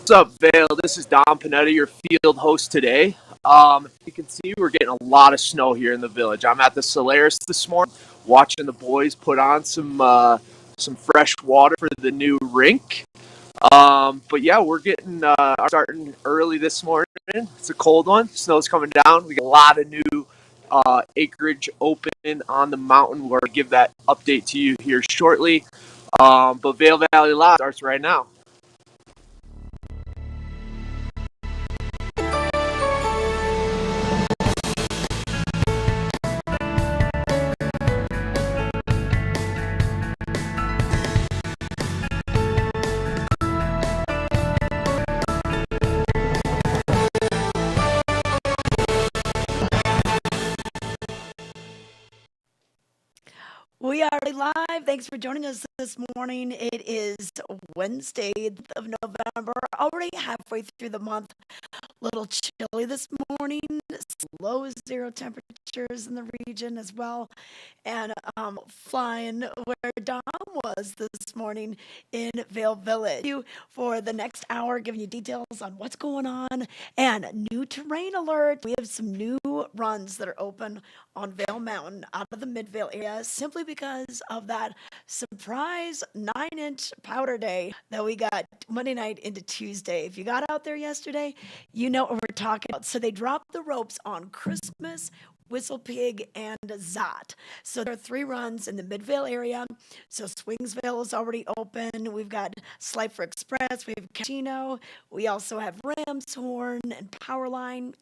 What's up, Vail? This is Don Panetta, your field host today. You can see we're getting a lot of snow here in the village. I'm at the Solaris this morning, watching the boys put on some fresh water for the new rink. But yeah, we're getting starting early this morning. It's a cold one. Snow's coming down. We got a lot of new acreage open on the mountain. We're gonna give that update to you here shortly. But Vail Valley Live starts right now. We are live. Thanks for joining us this morning. It is Wednesday of November, already halfway through the month. Little chilly this morning, low zero temperatures in the region as well, and flying where Dom was this morning in Vail Village. You for the next hour, giving you details on what's going on and new terrain alert. We have some new runs that are open on Vail Mountain out of the Mid-Vail area simply because of that surprise 9-inch powder day that we got Monday night into Tuesday. If you got out there yesterday, you know what we're talking about. So they dropped the ropes on Christmas, Whistle Pig, and Zot. So there are 3 runs in the Midvale area. So Swingsville is already open. We've got Slifer Express. We have Cappuccino. We also have Ramshorn and Powerline.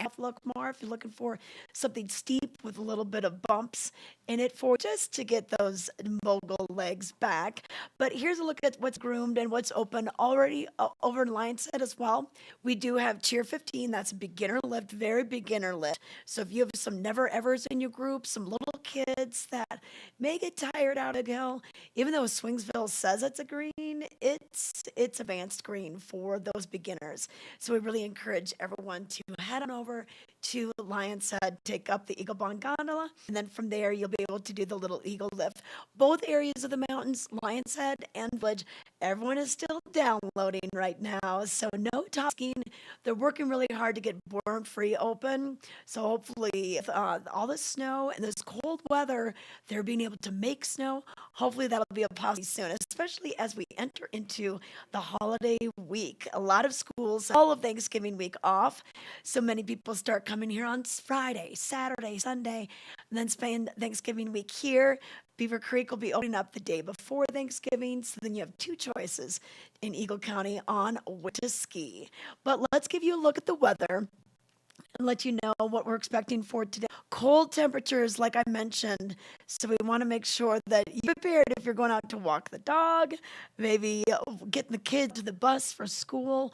More if you're looking for something steep with a little bit of bumps in it for just to get those mogul legs back. But here's a look at what's groomed and what's open already over in Lionshead as well. We do have Cheer 15. That's a beginner lift, very beginner lift. So if you have some never evers in your group, some little kids that may get tired out of hill, even though Swingsville says it's a green, it's advanced green for those beginners. So we really encourage everyone to head on over to Lion's Head, take up the Eagle Bond gondola, and then from there you'll be able to do the little Eagle lift. Both areas of the mountains, Lion's Head and Village, everyone is still downloading right now, so no top skiing. They're working really hard to get Born Free open, so hopefully with all the snow and this cold weather, they're being able to make snow. Hopefully that'll be a possibility soon, especially as we enter into the holiday week. A lot of schools, all of Thanksgiving week off, so many people start coming here on Friday, Saturday, Sunday, and then spend Thanksgiving week here. Beaver Creek will be opening up the day before Thanksgiving, so then you have 2 choices in Eagle County on where to ski. But let's give you a look at the weather and let you know what we're expecting for today. Cold temperatures, like I mentioned, so we want to make sure that you're prepared if you're going out to walk the dog, maybe getting the kids to the bus for school.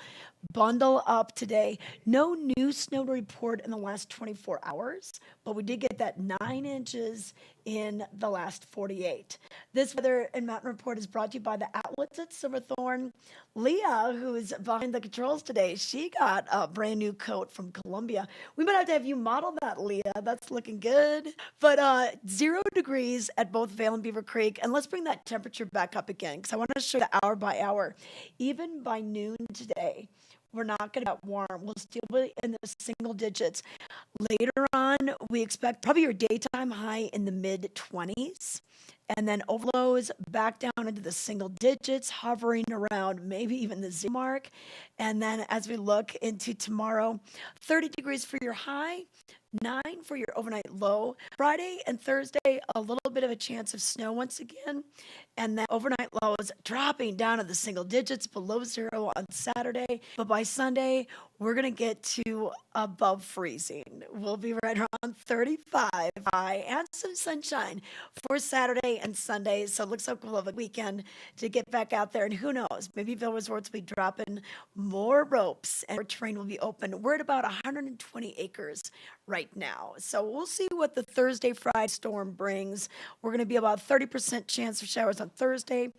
Bundle up today. No new snow to report in the last 24 hours, but we did get that 9 inches in the last 48. This weather and mountain report is brought to you by the outlets at Silverthorne. Leah, who is behind the controls today, she got a brand new coat from Columbia. We might have you model that, Leah. That's looking good. But 0 degrees at both Vail and Beaver Creek. And let's bring that temperature back up again because I want to show you hour by hour. Even by noon today, we're not going to get warm. We'll still be in the single digits. Later on, we expect probably your daytime high in the mid-20s. And then overlows back down into the single digits, hovering around maybe even the 0 mark. And then as we look into tomorrow, 30 degrees for your high, 9 for your overnight low. Friday and Thursday, a little bit of a chance of snow once again. And then overnight lows dropping down to the single digits, below 0 on Saturday. But by Sunday, we're going to get to above freezing. We'll be right around 35 high and some sunshine for Saturday and Sunday. So it looks like we'll have a weekend to get back out there. And who knows, maybe Vail Resorts will be dropping more ropes and our terrain will be open. We're at about 120 acres right now. So we'll see what the Thursday, Friday storm brings. We're going to be about 30% chance of showers on Thursday,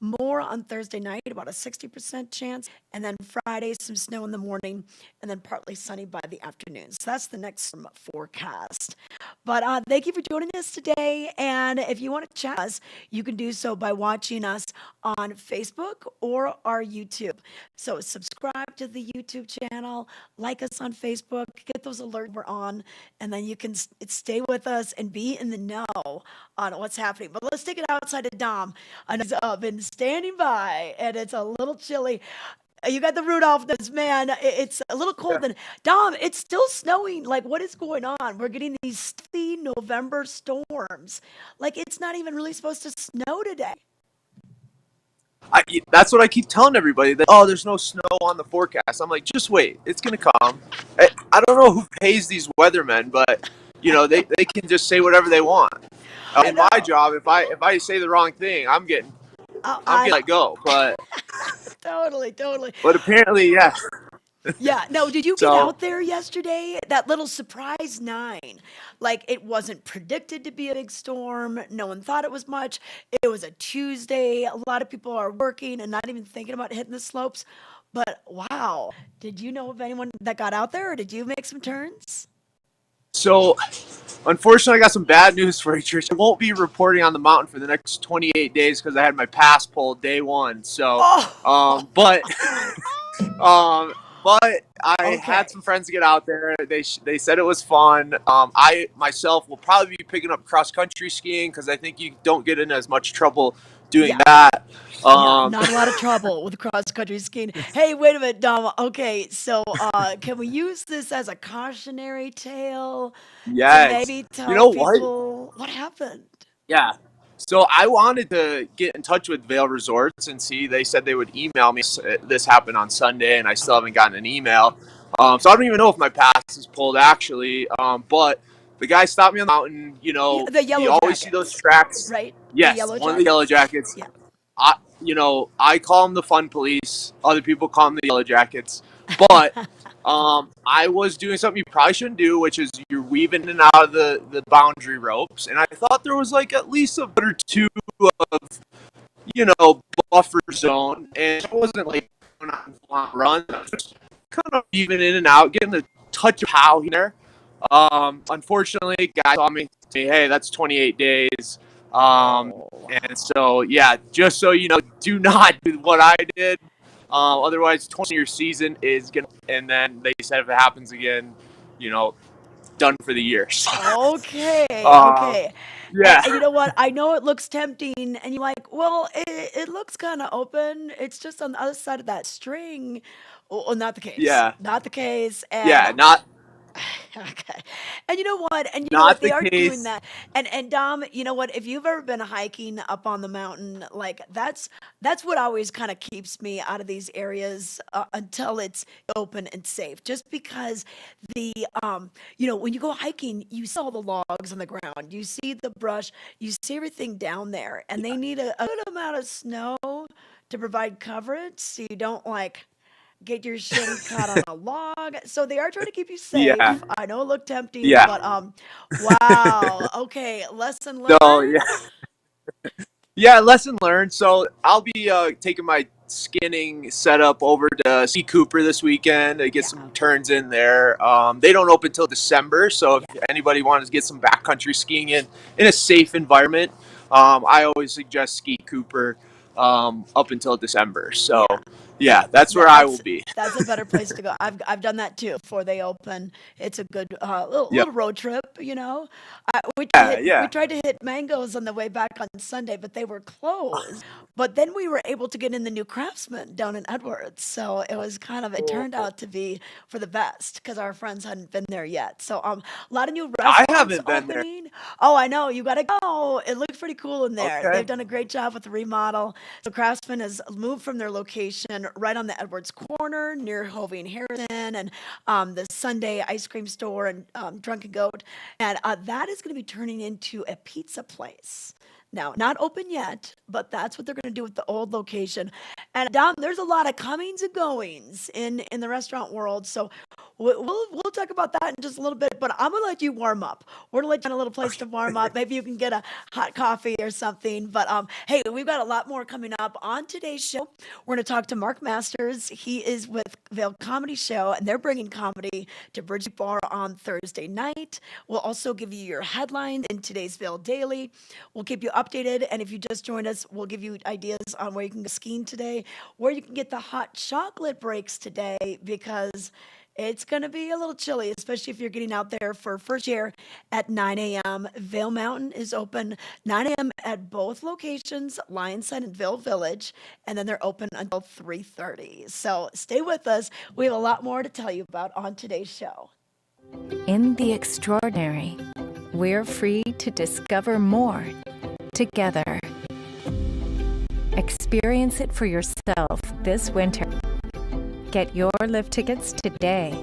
more on Thursday night, about a 60% chance, and then Friday, some snow in the morning, and then partly sunny by the afternoon. So that's the next forecast. But thank you for joining us today. And if you want to chat with us, you can do so by watching us on Facebook or our YouTube. So subscribe to the YouTube channel, like us on Facebook, get those alerts we're on, and then you can stay with us and be in the know on what's happening. But let's take it outside of Dom. I know he's been standing by, and it's a little chilly. You got the Rudolph nose, man. It's a little cold. And Dom, it's still snowing. Like, what is going on? We're getting these steady November storms. Like, it's not even really supposed to snow today. That's what I keep telling everybody. That there's no snow on the forecast. I'm like, just wait, it's gonna come. I don't know who pays these weathermen, but they can just say whatever they want. I In know. my job, if I say the wrong thing, I'm getting let go. Totally, totally. But apparently, yeah. Yeah. No, did you get So out there yesterday? That little surprise 9. Like, it wasn't predicted to be a big storm. No one thought it was much. It was a Tuesday. A lot of people are working and not even thinking about hitting the slopes. But wow, did you know of anyone that got out there, or did you make some turns? so unfortunately, I got some bad news for you, Trish. I won't be reporting on the mountain for the next 28 days because I had my pass pulled day one. So, Oh, but Um, but I had okay. some friends get out there. They said it was fun. I myself will probably be picking up cross country skiing because I think you don't get in as much trouble doing Yeah. that. Yeah, Um, not a lot of trouble with cross country skiing. Hey, wait a minute, Dom. Okay, so can we use this as a cautionary tale to yes. maybe You tell know what? people what happened? Yeah. So I wanted to get in touch with Vail Resorts and see. They said they would email me. This happened on Sunday, and I still Okay. haven't gotten an email. So I don't even know if my pass is pulled actually. But the guy stopped me on the mountain. The You yellow always see those jackets, tracks. right? The Yes, yellow one of the yellow jackets? jackets. Yeah. I call them the fun police. Other people call them the yellow jackets. But I was doing something you probably shouldn't do, which is you're weaving in and out of the boundary ropes. And I thought there was like at least a foot or two of, buffer zone. And it wasn't like going on a long run. I was just kind of weaving in and out, getting a touch of pow here. Unfortunately, guys saw me say, hey, that's 28 days. Oh, And wow. so, yeah, just so you know, do not do what I did. Otherwise, 20-year season is going to, and then they said if it happens again, you know, done for the year. So, Okay, uh, okay. yeah, And you know what? I know it looks tempting, and you're like, well, it looks kind of open. It's just on the other side of that string. Well, not the case. yeah, Not the case. And yeah, not okay. And you know what? And you know what? not They the are doing case. that. And Dom, you know what? If you've ever been hiking up on the mountain, like that's what always kind of keeps me out of these areas until it's open and safe. Just because the when you go hiking, you see all the logs on the ground, you see the brush, you see everything down there, and they need a good amount of snow to provide coverage so you don't like get your shin caught on a log. So they are trying to keep you Yeah, safe. I know it looked tempting, yeah. but wow. Okay, lesson So, yeah. learned. Yeah, lesson learned. So I'll be taking my skinning setup over to Ski Cooper this weekend to get Yeah, some turns in there. They don't open until December, so if yeah, anybody wants to get some backcountry skiing in a safe environment, I always suggest Ski Cooper up until December. So yeah. yeah, that's where I will That's be. that's a better place to go. I've done that too before they open. It's a good Yep. little road trip. Yeah, We yeah. tried to hit Mangoes on the way back on Sunday, but they were closed. But then we were able to get in the new Craftsman down in Edwards, so it turned out to be for the best because our friends hadn't been there yet. So a lot of new I restaurants haven't been there. opening. Oh, I know you gotta go. It looks pretty cool in there. Okay. They've done a great job with the remodel. So Craftsman has moved from their location right on the Edwards corner near Hovey and Harrison and the Sunday ice cream store and Drunken Goat. And that is going to be turning into a pizza place. Now, not open yet, but that's what they're going to do with the old location. And Dom, there's a lot of comings and goings in the restaurant world. So we'll talk about that in just a little bit, but I'm gonna let you warm up. We're gonna let you find a little place to warm up. Maybe you can get a hot coffee or something. But hey, we've got a lot more coming up on today's show. We're gonna talk to Mark Masters. He is with Vail Comedy Show, and they're bringing comedy to Bridge Bar on Thursday night. We'll also give you your headlines in today's Vail Daily. We'll keep you updated, and if you just joined us, we'll give you ideas on where you can go skiing today, where you can get the hot chocolate breaks today, because it's going to be a little chilly, especially if you're getting out there for first year at 9 a.m. Vail Mountain is open 9 a.m. at both locations, Lionside and Vail Village, and then they're open until 3:30. So stay with us. We have a lot more to tell you about on today's show. In the extraordinary, we're free to discover more together. Experience it for yourself this winter. Get your lift tickets today.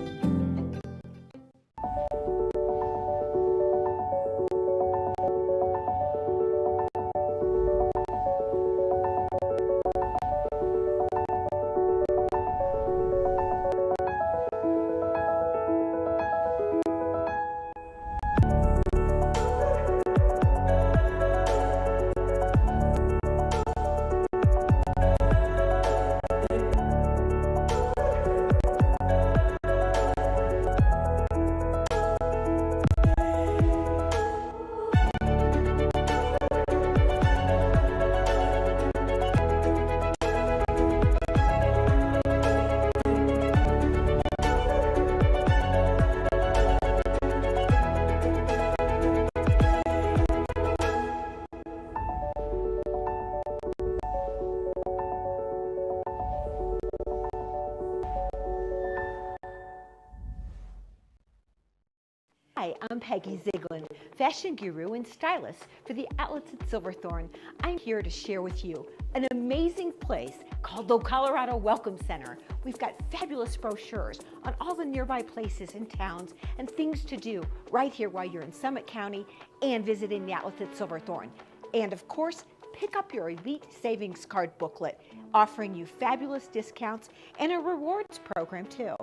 Hi, I'm Peggy Ziegler, fashion guru and stylist for the outlets at Silverthorne. I'm here to share with you an amazing place called the Colorado Welcome Center. We've got fabulous brochures on all the nearby places and towns and things to do right here while you're in Summit County and visiting the outlets at Silverthorne. And of course, pick up your Elite Savings Card booklet, offering you fabulous discounts and a rewards program too.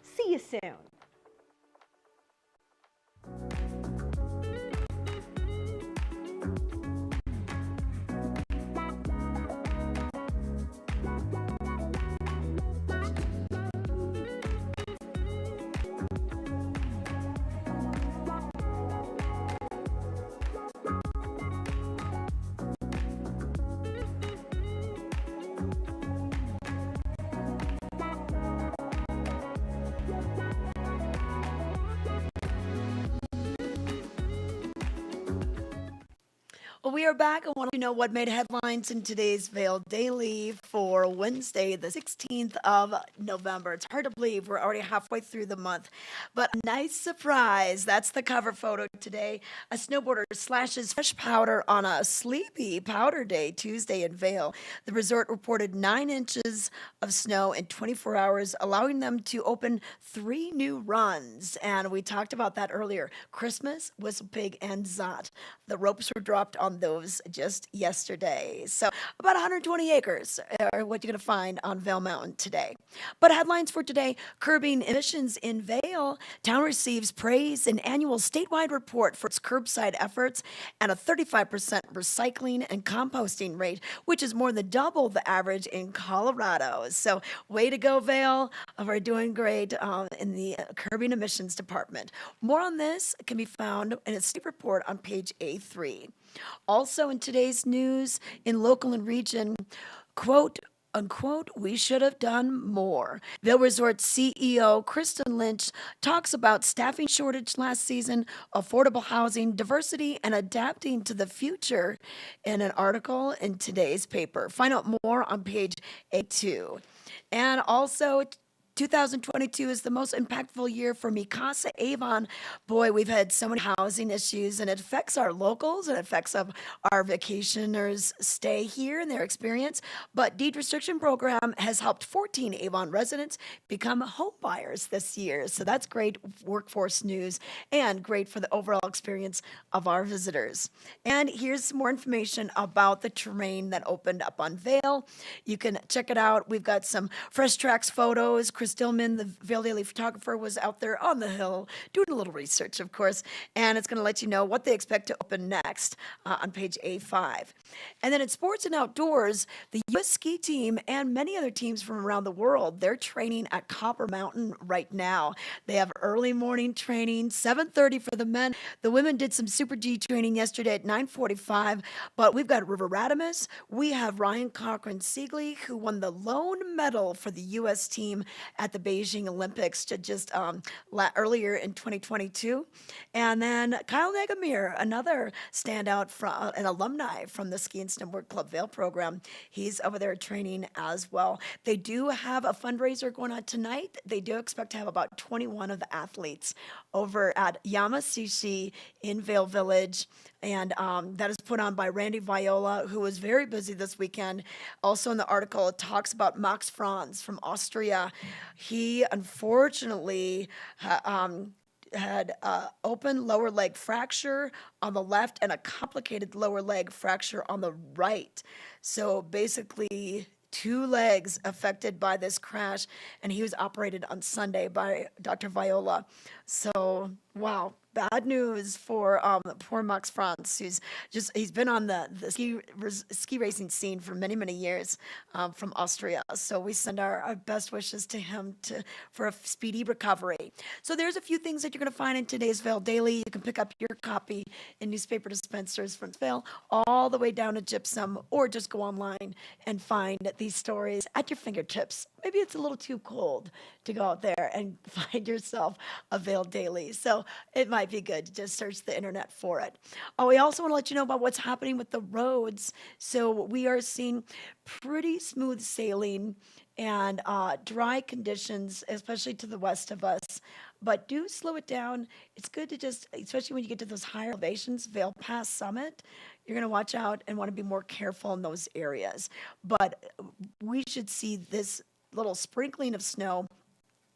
See you soon. Well, we are back. I want to know what made headlines in today's Vail Daily for Wednesday, the 16th of November. It's hard to believe we're already halfway through the month, but a nice surprise. That's the cover photo today. A snowboarder slashes fresh powder on a sleepy powder day Tuesday in Vail. The resort reported 9 inches of snow in 24 hours, allowing them to open 3 new runs. And we talked about that earlier. Christmas, Whistle Pig, and Zot. The ropes were dropped on those just yesterday. So about 120 acres are what you're going to find on Vail Mountain today. But headlines for today: curbing emissions in Vail. Town receives praise in annual statewide report for its curbside efforts and a 35% recycling and composting rate, which is more than double the average in Colorado. So way to go, Vail. We're doing great in the curbing emissions department. More on this can be found in a state report on page A3. Also in today's news, in local and region, quote, unquote, we should have done more. Vail Resort CEO Kristen Lynch talks about staffing shortage last season, affordable housing, diversity, and adapting to the future in an article in today's paper. Find out more on page A2. And also, 2022 is the most impactful year for Mikasa Avon. Boy, we've had so many housing issues, and it affects our locals, and it affects our vacationers' stay here and their experience. But deed restriction program has helped 14 Avon residents become home buyers this year. So that's great workforce news and great for the overall experience of our visitors. And here's some more information about the terrain that opened up on Vail. You can check it out. We've got some Fresh Tracks photos. Chris Dillman, the Vail Daily photographer, was out there on the hill doing a little research, of course, and it's going to let you know what they expect to open next on page A5. And then in sports and outdoors, the U.S. ski team and many other teams from around the world, they're training at Copper Mountain right now. They have early morning training, 7:30 for the men. The women did some Super G training yesterday at 9:45, but we've got River Radamus. We have Ryan Cochran-Siegley, who won the lone medal for the U.S. team at the Beijing Olympics just earlier in 2022. And then Kyle Nagamir, another standout from an alumni from the Ski and Snowboard Club Vail program. He's over there training as well. They do have a fundraiser going on tonight. They do expect to have about 21 of the athletes over at Yamasushi in Vail Village. And that is put on by Randy Viola, who was very busy this weekend. Also in the article, it talks about Max Franz from Austria. He unfortunately had open lower leg fracture on the left and a complicated lower leg fracture on the right. So basically, two legs affected by this crash, and he was operated on Sunday by Dr. Viola. So, wow, bad news for poor Max Franz, he's been on the ski racing scene for many, many years from Austria. So we send our best wishes to him for a speedy recovery. So there's a few things that you're going to find in today's Vail Daily. You can pick up your copy in newspaper dispensers from Vail all the way down to Gypsum, or just go online and find these stories at your fingertips. Maybe it's a little too cold to go out there and find yourself a Vail Daily. So it might be good to just search the internet for it. We also want to let you know about what's happening with the roads. So we are seeing pretty smooth sailing and dry conditions, especially to the west of us. But do slow it down. It's good to just, especially when you get to those higher elevations, Vail Pass Summit, you're going to watch out and want to be more careful in those areas. But we should see this little sprinkling of snow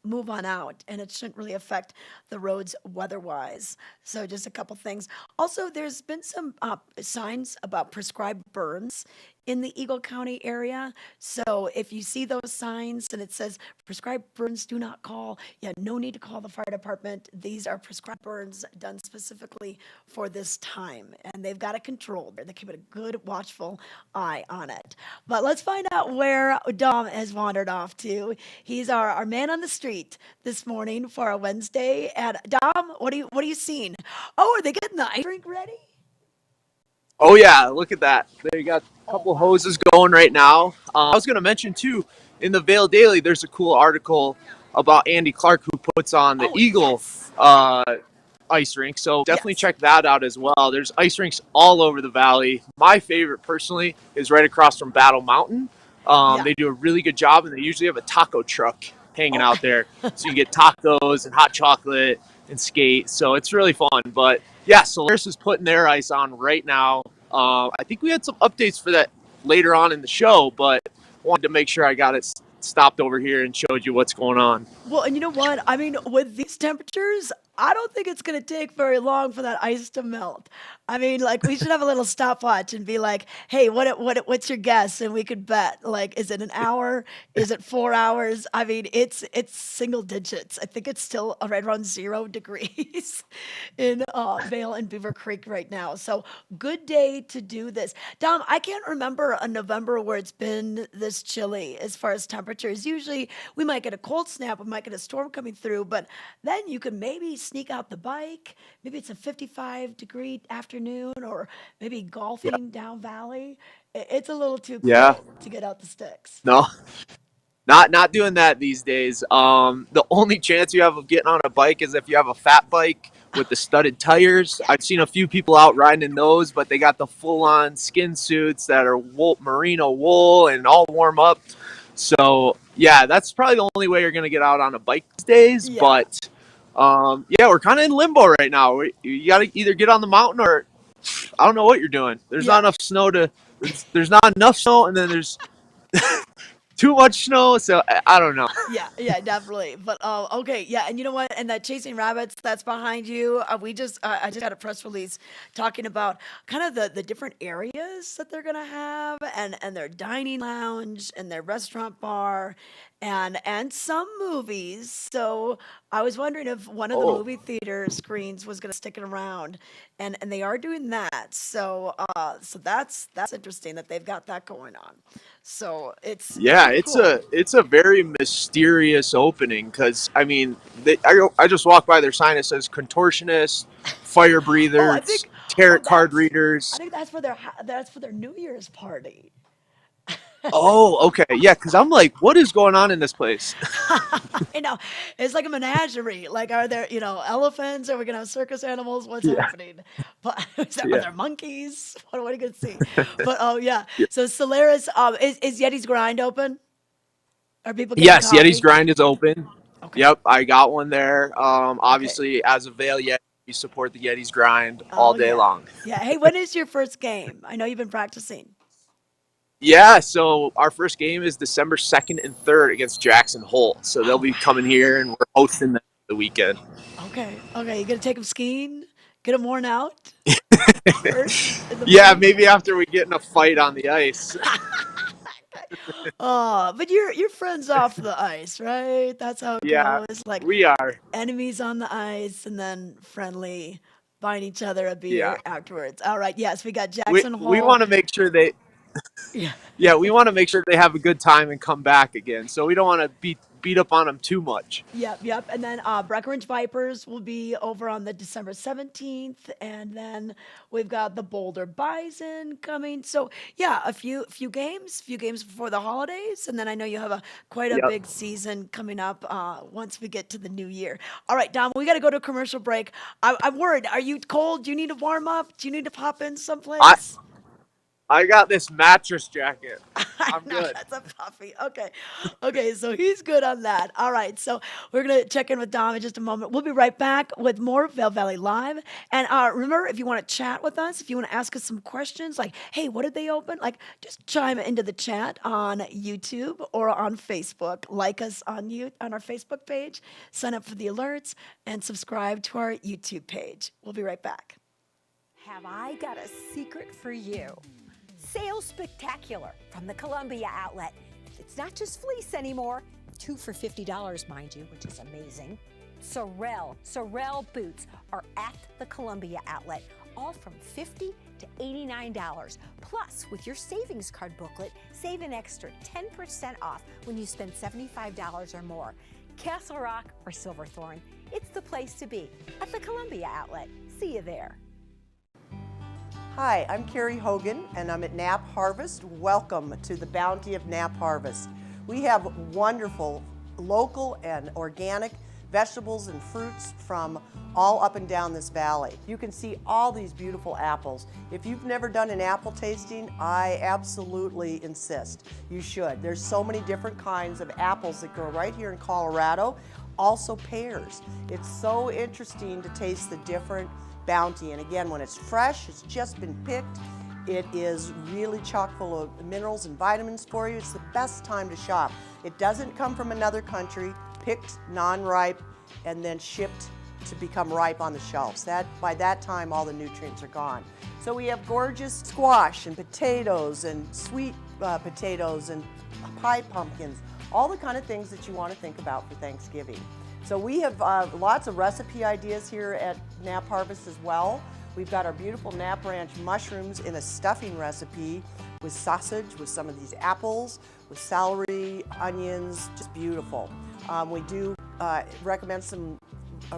move on out, and it shouldn't really affect the roads weather-wise. So just a couple things. Also, there's been some signs about prescribed burns in the Eagle County area. So if you see those signs and it says prescribed burns, do not call. Yeah, no need to call the fire department. These are prescribed burns done specifically for this time, and they've got it controlled. They're keeping a good watchful eye on it. But let's find out where Dom has wandered off to. He's our man on the street this morning for a Wednesday. And Dom, what are you seeing? Oh, are they getting the ice rink ready? Oh yeah, look at that. They got a couple hoses going right now. I was going to mention too, in the Vail Daily, there's a cool article about Andy Clark, who puts on the Eagle Yes. ice rink. So definitely Yes. check that out as well. There's ice rinks all over the valley. My favorite personally is right across from Battle Mountain. Yeah. They do a really good job, and they usually have a taco truck hanging Oh. out there. So you get tacos and hot chocolate and skate. So it's really fun. But yeah, Solaris is putting their ice on right now. I think we had some updates for that later on in the show, but wanted to make sure I got it stopped over here and showed you what's going on. Well, and you know what? I mean, with these temperatures, I don't think it's going to take very long for that ice to melt. I mean, like, we should have a little stopwatch and be like, "Hey, what's your guess?" And we could bet. Like, is it an hour? Is it 4 hours? I mean, it's single digits. I think it's still right around 0 degrees in Vail and Beaver Creek right now. So, good day to do this. Dom, I can't remember a November where it's been this chilly as far as temperatures. Usually, we might get a cold snap, we might get a storm coming through, but then you can maybe sneak out the bike. Maybe it's a 55-degree afternoon, or maybe golfing down valley. It's a little too cold to get out the sticks. No, not doing that these days. The only chance you have of getting on a bike is if you have a fat bike with the studded tires. I've seen a few people out riding in those, but they got the full-on skin suits that are merino wool and all warm up. So yeah, that's probably the only way you're gonna get out on a bike these days. Yeah. But yeah, we're kind of in limbo right now. You got to either get on the mountain, or I don't know what you're doing. There's not enough snow there's not enough snow, and then there's too much snow. So I don't know. Yeah, definitely. But okay, yeah, and you know what? And that chasing rabbits that's behind you. I just got a press release talking about kind of the different areas that they're gonna have, and their dining lounge and their restaurant bar, and some movies. So I was wondering if one of the Oh, movie theater screens was going to stick it around, and they are doing that. So so that's interesting that they've got that going on. So it's yeah, pretty cool. it's a very mysterious opening because I mean, I just walked by their sign that says contortionist, fire Oh, I breathers, think oh tarot card I readers. think that's for their New Year's party. Oh, okay, yeah, because I'm like, what is going on in this place? I know. It's like a menagerie. Like, are there, elephants? Are we gonna have circus animals? What's Yeah, happening? But are yeah, there monkeys? What are you gonna see? But oh yeah. yeah. So Solaris, is Yeti's Grind open? Are people getting Yes, Yeti's coffee? Grind is open. Okay. Yep, I got one there. Okay. Obviously, as a Vail Yeti, we support the Yeti's Grind all Oh day yeah. long. Yeah. Hey, when is your first game? I know you've been practicing. Yeah, so our first game is December 2nd and 3rd against Jackson Hole. So they'll Oh be coming wow. here and we're hosting them the weekend. Okay. Okay. You gonna take them skiing? Get them worn out first in the Yeah, morning? maybe after we get in a fight on the ice. Oh, but you're friends off the ice, right? That's how it Yeah, goes. Like we are. enemies on the ice and then friendly, buying each other a Yeah. beer afterwards. All right, yes, we got We Jackson we Hole. want to make sure they Yeah, yeah, we want to make sure they have a good time and come back again. So we don't want to beat up on them too much. yep, yep. And then Breckenridge Vipers will be over on the December 17th, and then we've got the Boulder Bison coming. So yeah, few games before the holidays, and then I know you have a quite a Yep. big season coming up once we get to the new year. All right, Dom, we got to go to a commercial break. I'm worried. Are you cold? Do you need to warm up? Do you need to pop in I someplace? I got this mattress jacket. I I'm know good. that's a puffy. Okay. Okay, so he's good on that. All right. So we're gonna check in with Dom in just a moment. We'll be right back with more Vail Valley Live. And remember, if you want to chat with us, if you want to ask us some questions like, hey, what did they open? Like just chime into the chat on YouTube or on Facebook. Like us on our Facebook page, sign up for the alerts, and subscribe to our YouTube page. We'll be right back. Have I got a secret for you? Sales Spectacular from the Columbia outlet. It's not just fleece anymore. 2 for $50, mind you, which is amazing. Sorel boots are at the Columbia outlet, all from $50 to $89. Plus, with your savings card booklet, save an extra 10% off when you spend $75 or more. Castle Rock or Silverthorne, it's the place to be at the Columbia outlet. See you there. Hi, I'm Carrie Hogan and I'm at Knapp Harvest. Welcome to the bounty of Knapp Harvest. We have wonderful local and organic vegetables and fruits from all up and down this valley. You can see all these beautiful apples. If you've never done an apple tasting, I absolutely insist you should. There's so many different kinds of apples that grow right here in Colorado. Also pears. It's so interesting to taste the different bounty. And again, when it's fresh, it's just been picked, it is really chock full of minerals and vitamins for you. It's the best time to shop. It doesn't come from another country, picked non-ripe, and then shipped to become ripe on the shelves. By that time, all the nutrients are gone. So we have gorgeous squash and potatoes and sweet potatoes and pie pumpkins, all the kind of things that you want to think about for Thanksgiving. So we have lots of recipe ideas here at Knapp Harvest as well. We've got our beautiful Knapp Ranch mushrooms in a stuffing recipe with sausage, with some of these apples, with celery, onions, just beautiful. We do recommend some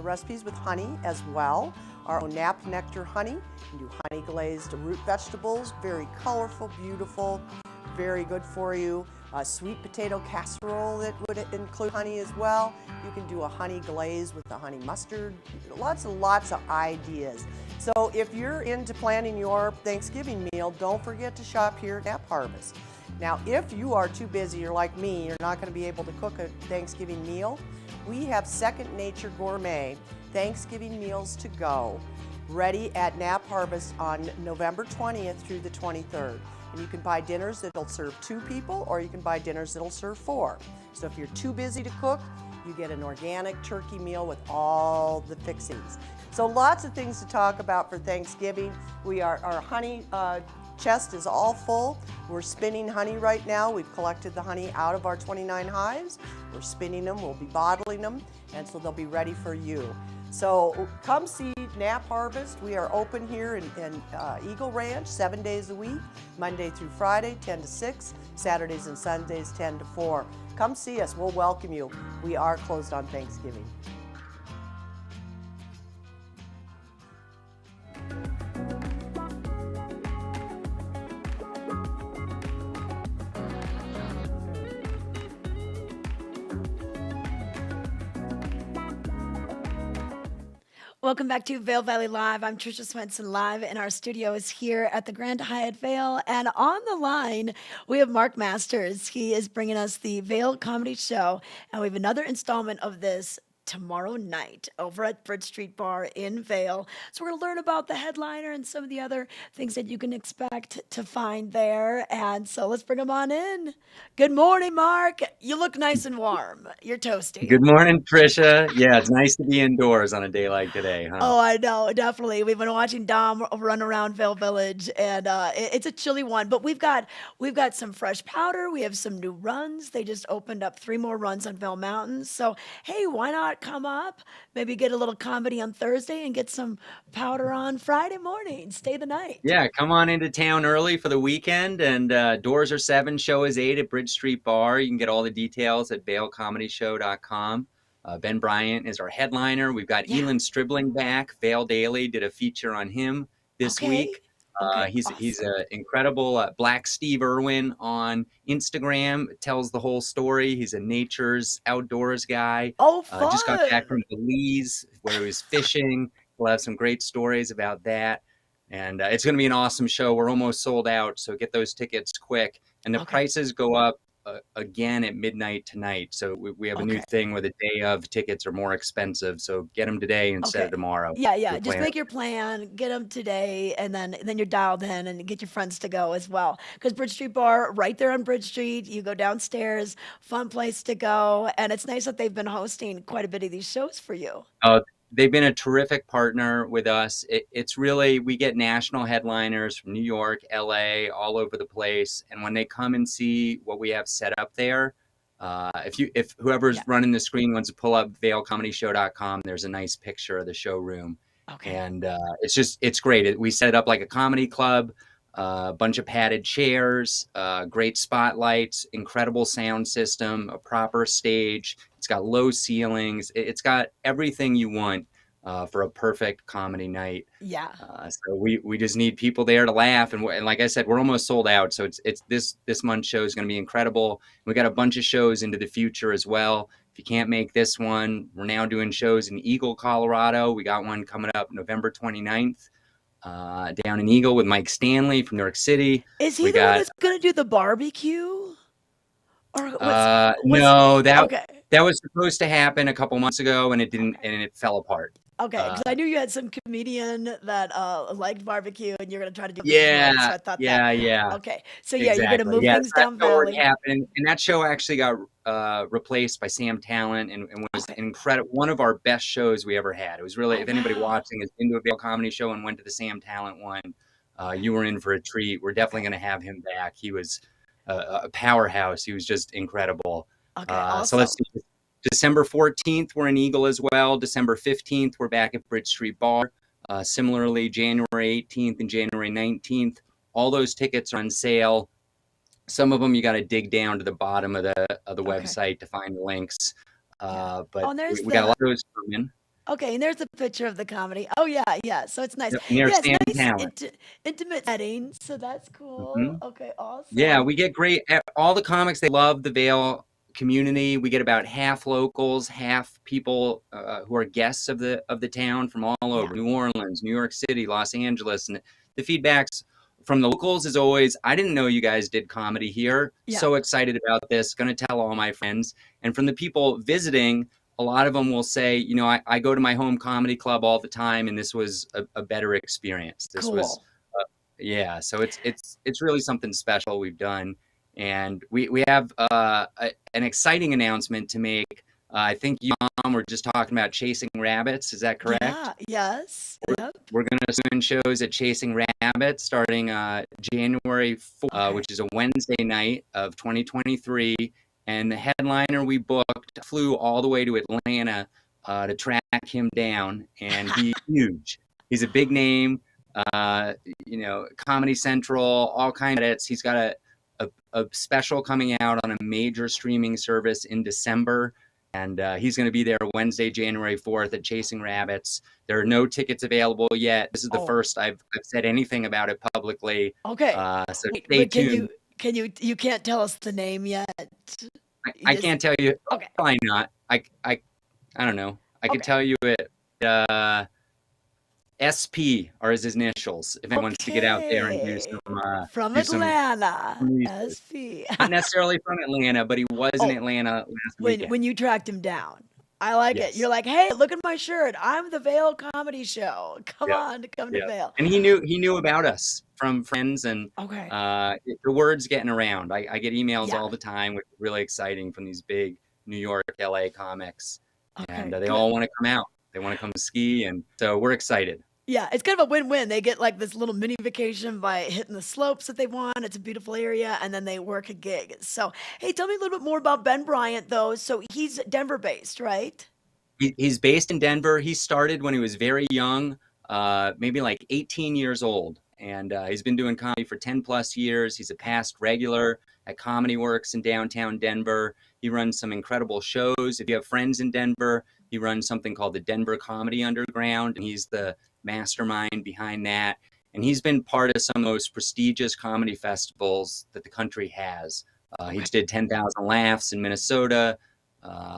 recipes with honey as well. Our own Knapp Nectar honey. We do honey glazed root vegetables, very colorful, beautiful, very good for you. A sweet potato casserole that would include honey as well. You can do a honey glaze with the honey mustard. Lots and lots of ideas. So if you're into planning your Thanksgiving meal, don't forget to shop here at Knapp Harvest. Now, if you are too busy, you're like me, you're not going to be able to cook a Thanksgiving meal, we have Second Nature Gourmet Thanksgiving meals to go, ready at Knapp Harvest on November 20th through the 23rd. And you can buy dinners that'll serve 2 people, or you can buy dinners that'll serve 4. So if you're too busy to cook, you get an organic turkey meal with all the fixings. So lots of things to talk about for Thanksgiving. Our honey chest is all full. We're spinning honey right now. We've collected the honey out of our 29 hives. We're spinning them, we'll be bottling them, and so they'll be ready for you. So come see Knapp Harvest. We are open here in Eagle Ranch 7 days a week, Monday through Friday, 10 to 6, Saturdays and Sundays, 10 to 4. Come see us, we'll welcome you. We are closed on Thanksgiving. Welcome back to Vail Valley Live. I'm Tricia Swenson live in our studios here at the Grand Hyatt Vail. And on the line, we have Mark Masters. He is bringing us the Vail Comedy Show. And we have another installment of this tomorrow night over at Bridge Street Bar in Vail. So we're going to learn about the headliner and some of the other things that you can expect to find there. And so let's bring him on in. Good morning, Mark. You look nice and warm. You're toasty. Good morning, Tricia. Yeah, it's nice to be indoors on a day like today, huh? Oh, I know, definitely. We've been watching Dom run around Vail Village, and it's a chilly one. But we've got some fresh powder. We have some new runs. They just opened up 3 more runs on Vail Mountains. So hey, why not come up? Maybe get a little comedy on Thursday and get some powder on Friday morning. Stay the night. Yeah, come on into town early for the weekend, and doors are 7, show is 8 at Bridge Street Bar. You can get all the details at vailcomedyshow.com. Ben Bryant is our headliner. We've got Elon Stribling back. Vail Daily did a feature on him this week. He's an incredible Black Steve Irwin on Instagram. Tells the whole story. He's a nature's outdoors guy. Oh, fun. Just got back from Belize where he was fishing. We'll have some great stories about that. And it's going to be an awesome show. We're almost sold out, so get those tickets quick. And the prices go up again at midnight tonight. So we have a new thing where the day of tickets are more expensive. So get them today instead of tomorrow. Yeah. Just make your plan, get them today, and then you're dialed in and get your friends to go as well. Because Bridge Street Bar, right there on Bridge Street, you go downstairs, fun place to go. And it's nice that they've been hosting quite a bit of these shows for you. They've been a terrific partner with us. It's really, we get national headliners from New York, LA, all over the place. And when they come and see what we have set up there, if whoever's running the screen wants to pull up vailcomedyshow.com, there's a nice picture of the showroom. And it's great. We set it up like a comedy club, a bunch of padded chairs, great spotlights, incredible sound system, a proper stage. It's got low ceilings. It's got everything you want for a perfect comedy night. Yeah. So we just need people there to laugh. And like I said, we're almost sold out. So it's this month's show is going to be incredible. We got a bunch of shows into the future as well. If you can't make this one, we're now doing shows in Eagle, Colorado. We got one coming up November 29th. Down in Eagle with Mike Stanley from New York City. Is he the one that's going to do the barbecue? Or no, that was supposed to happen a couple months ago, and it didn't, and it fell apart. Okay, because I knew you had some comedian that liked barbecue, and you're going to try to do. Yeah, so I thought yeah. Okay, so you're going to move things down Valley. And that show actually got replaced by Sam Talent, and was incredible. One of our best shows we ever had. It was really, if anybody watching has been to a Vail comedy show and went to the Sam Talent one, you were in for a treat. We're definitely going to have him back. He was a powerhouse. He was just incredible. Awesome. So let's see. December 14th, we're in Eagle as well. December 15th, we're back at Bridge Street Bar. Similarly, January 18th and January 19th, all those tickets are on sale. Some of them you got to dig down to the bottom of the website to find the links. But we got a lot of those coming. Okay, and there's a picture of the comedy. Oh, yeah. So it's nice. It's nice intimate setting, so that's cool. Mm-hmm. Okay, awesome. Yeah, we get great. All the comics, they love the Vail community. We get about half locals, half people who are guests of the town from all over, New Orleans, New York City, Los Angeles. And the feedbacks from the locals is always, I didn't know you guys did comedy here. So excited about this. Going to tell all my friends. And from the people visiting, a lot of them will say, I go to my home comedy club all the time, and this was a better experience. This was, so it's really something special we've done. And we have an exciting announcement to make. I think you and Mom were just talking about Chasing Rabbits. Is that correct? Yeah, yes. Yep. We're going to soon shows at Chasing Rabbits starting January 4th, Okay. which is a Wednesday night of 2023. And the headliner we booked flew all the way to Atlanta to track him down. And he's huge. He's a big name, Comedy Central, all kinds of edits. He's got a special coming out on a major streaming service in December. And he's going to be there Wednesday, January 4th at Chasing Rabbits. There are no tickets available yet. This is the first I've said anything about it publicly. Okay. So Wait, stay but tuned. you can't tell us the name yet? I can't tell you. Okay. Probably not. I don't know. I could tell you it. SP are his initials. If anyone wants to get out there and do some from do some Atlanta, research. SP. Not necessarily from Atlanta, but he was in Atlanta last weekend. When you tracked him down. I like it. You're like, hey, look at my shirt. I'm the Vail Comedy Show. Come to Vail. And he knew about us from friends, and the word's getting around. I get emails all the time, which is really exciting, from these big New York, LA comics, and they all want to come out. They want to come ski, and so we're excited. Yeah, it's kind of a win-win. They get like this little mini vacation by hitting the slopes that they want. It's a beautiful area, and then they work a gig. So, hey, tell me a little bit more about Ben Bryant, though. So he's Denver-based, right? He's based in Denver. He started when he was very young, maybe like 18 years old, and he's been doing comedy for 10 plus years. He's a past regular at Comedy Works in downtown Denver. He runs some incredible shows. If you have friends in Denver, he runs something called the Denver Comedy Underground, and he's the mastermind behind that. And he's been part of some of the most prestigious comedy festivals that the country has. He just did 10,000 Laughs in Minnesota.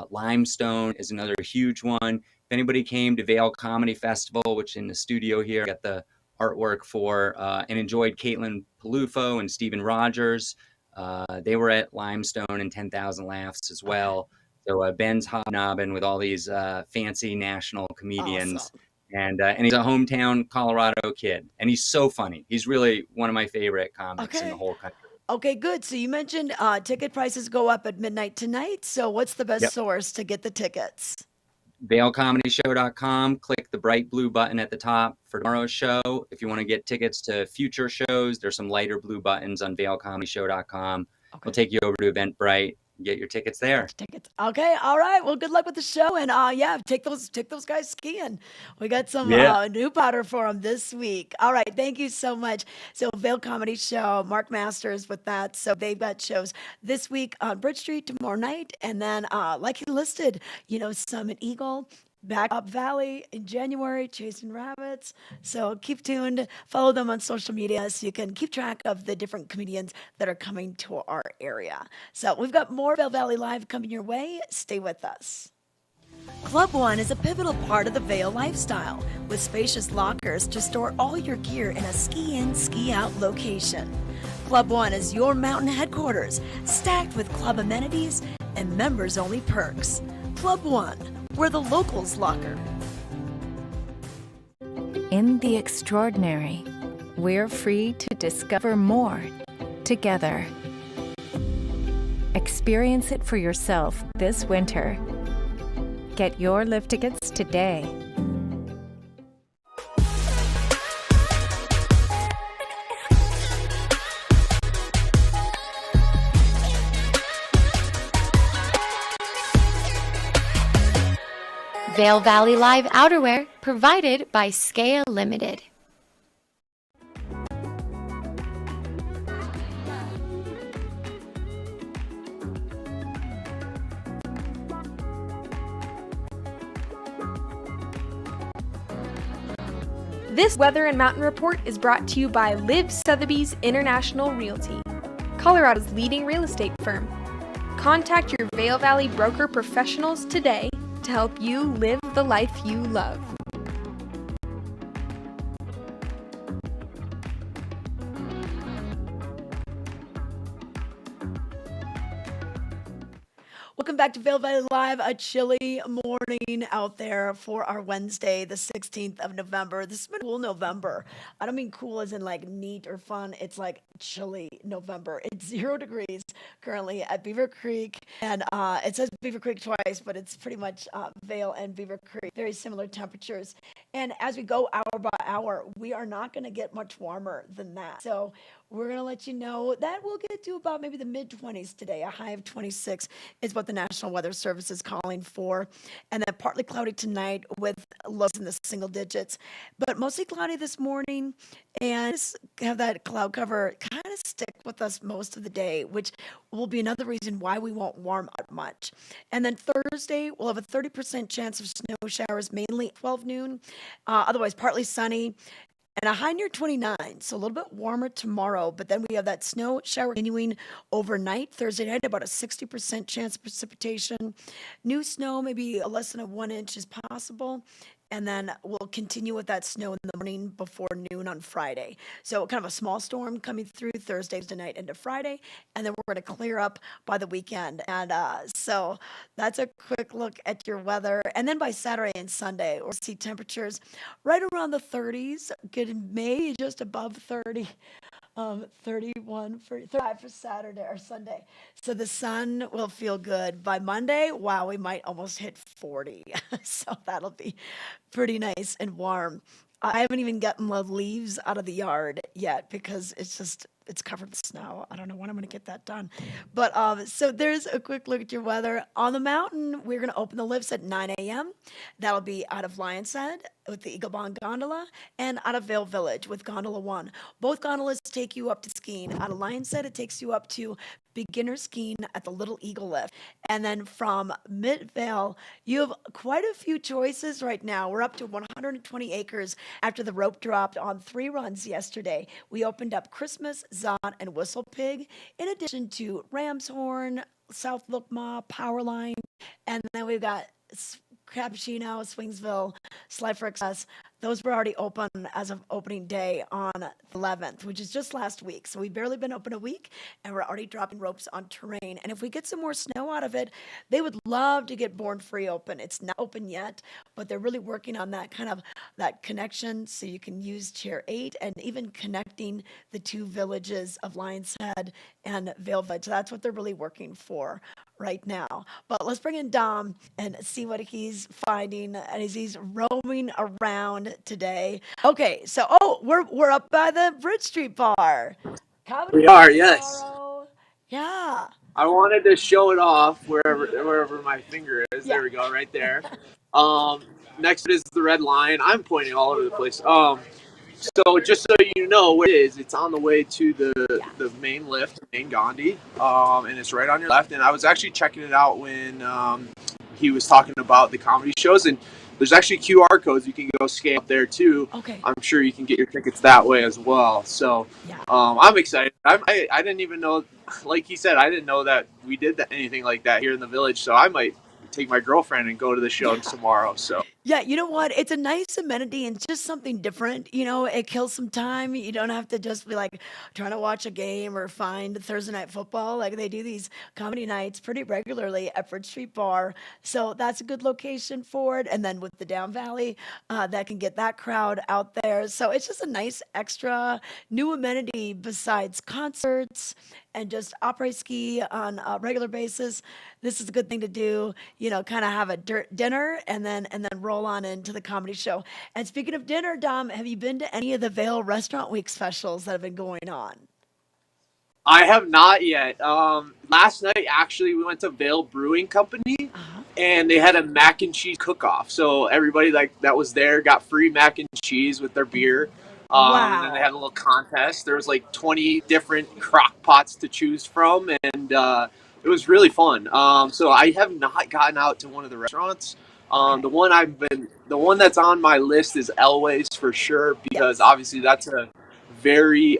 Limestone is another huge one. If anybody came to Vail Comedy Festival, which in the studio here, got the artwork for, and enjoyed Caitlin Palufo and Stephen Rogers, they were at Limestone and 10,000 Laughs as well. So Ben's hobnobbing with all these fancy national comedians. Awesome. And he's a hometown Colorado kid. And he's so funny. He's really one of my favorite comics in the whole country. Okay, good. So you mentioned ticket prices go up at midnight tonight. So what's the best source to get the tickets? VailComedyShow.com. Click the bright blue button at the top for tomorrow's show. If you want to get tickets to future shows, there's some lighter blue buttons on VailComedyShow.com. We'll take you over to Eventbrite. Get your tickets there. Okay, all right. Well, good luck with the show, and take those guys skiing. We got some new powder for them this week. All right, thank you so much. So, Vail Comedy Show, Mark Masters with that. So they've got shows this week on Bridge Street tomorrow night, and then like he listed, Summit Eagle. Back up Valley in January, Chasing Rabbits. So keep tuned. Follow them on social media so you can keep track of the different comedians that are coming to our area. So we've got more Vail Valley Live coming your way. Stay with us. Club One is a pivotal part of the Vail lifestyle, with spacious lockers to store all your gear in a ski-in, ski-out location. Club One is your mountain headquarters, stacked with club amenities and members-only perks. Club One, where the locals locker. In the extraordinary, we're free to discover more together. Experience it for yourself this winter. Get your lift tickets today. Vail Valley Live outerwear provided by Scale Limited. This Weather and Mountain Report is brought to you by Liv Sotheby's International Realty, Colorado's leading real estate firm. Contact your Vail Valley broker professionals today to help you live the life you love. Welcome back to Vail Valley Live. A chilly morning out there for our Wednesday, the 16th of November. This has been a cool November. I don't mean cool as in like neat or fun. It's like chilly November. It's 0 degrees currently at Beaver Creek. And it says Beaver Creek twice, but it's pretty much Vail and Beaver Creek. Very similar temperatures. And as we go hour by hour, we are not going to get much warmer than that. So we're going to let you know that we'll get to about maybe the mid 20s today. A high of 26 is what the National Weather Service is calling for. And then partly cloudy tonight with lows in the single digits, but mostly cloudy this morning. And just have that cloud cover kind of stick with us most of the day, which will be another reason why we won't warm up much. And then Thursday, we'll have a 30% chance of snow showers, mainly at 12 noon. Otherwise, partly sunny. And a high near 29, so a little bit warmer tomorrow. But then we have that snow shower continuing overnight. Thursday night, about a 60% chance of precipitation. New snow, maybe less than 1 inch is possible. And then we'll continue with that snow in the morning before noon on Friday. So kind of a small storm coming through Thursday tonight into Friday. And then we're going to clear up by the weekend. And so that's a quick look at your weather. And then by Saturday and Sunday, we'll see temperatures right around the 30s, getting maybe just above 30. 31 for 35 for Saturday or Sunday. So the sun will feel good. By Monday, wow, we might almost hit 40. So that'll be pretty nice and warm. I haven't even gotten the leaves out of the yard yet because it's covered with snow. I don't know when I'm going to get that done. But so there's a quick look at your weather. On the mountain, we're going to open the lifts at 9 a.m. That'll be out of Lion's Head with the Eagle Bond Gondola and out of Vail Village with Gondola 1. Both gondolas take you up to skiing. Out of Lion's Head, it takes you up to beginner skiing at the Little Eagle Lift. And then from Mid-Vail, you have quite a few choices right now. We're up to 120 acres after the rope dropped on 3 runs yesterday. We opened up Christmas, Zon, and Whistle Pig, in addition to Ram's Horn, South Lookma, Powerline, and then we've got Cappuccino, Swingsville, Slide for Excess. Those were already open as of opening day on the 11th, which is just last week. So we've barely been open a week, and we're already dropping ropes on terrain. And if we get some more snow out of it, they would love to get Born Free open. It's not open yet, but they're really working on that kind of that connection so you can use Chair 8 and even connecting the 2 villages of Lion's Head and Vail Village. That's what they're really working for right now. But let's bring in Dom and see what he's finding as he's roaming around today. Okay, so we're up by the Bridge Street Bar. Comedy We are, tomorrow. yes. Yeah. I wanted to show it off wherever my finger is. Yeah. There we go, right there. Next is the Red Lion. I'm pointing all over the place. So just so you know where it is, it's on the way to the main lift, main Gandhi, and it's right on your left. And I was actually checking it out when he was talking about the comedy shows, and there's actually QR codes you can go scan up there too. Okay. I'm sure you can get your tickets that way as well. So I'm excited. I didn't even know, like he said, I didn't know that we did anything like that here in the village. So I might take my girlfriend and go to the show tomorrow. So. Yeah, you know what? It's a nice amenity and just something different. You know, it kills some time. You don't have to just be like trying to watch a game or find Thursday night football. Like they do these comedy nights pretty regularly at Bridge Street Bar. So that's a good location for it. And then with the Down Valley, that can get that crowd out there. So it's just a nice extra new amenity besides concerts and just après ski on a regular basis. This is a good thing to do, you know, kind of have a dinner and then roll on into the comedy show. And speaking of dinner, Dom, have you been to any of the Vail Restaurant Week specials that have been going on? I have not yet. Last night, actually, we went to Vail Brewing Company, and they had a mac and cheese cook-off. So everybody that was there got free mac and cheese with their beer. And then they had a little contest. There was like 20 different crock pots to choose from, and it was really fun. So I have not gotten out to one of the restaurants. The one that's on my list is Elway's for sure, because obviously that's a very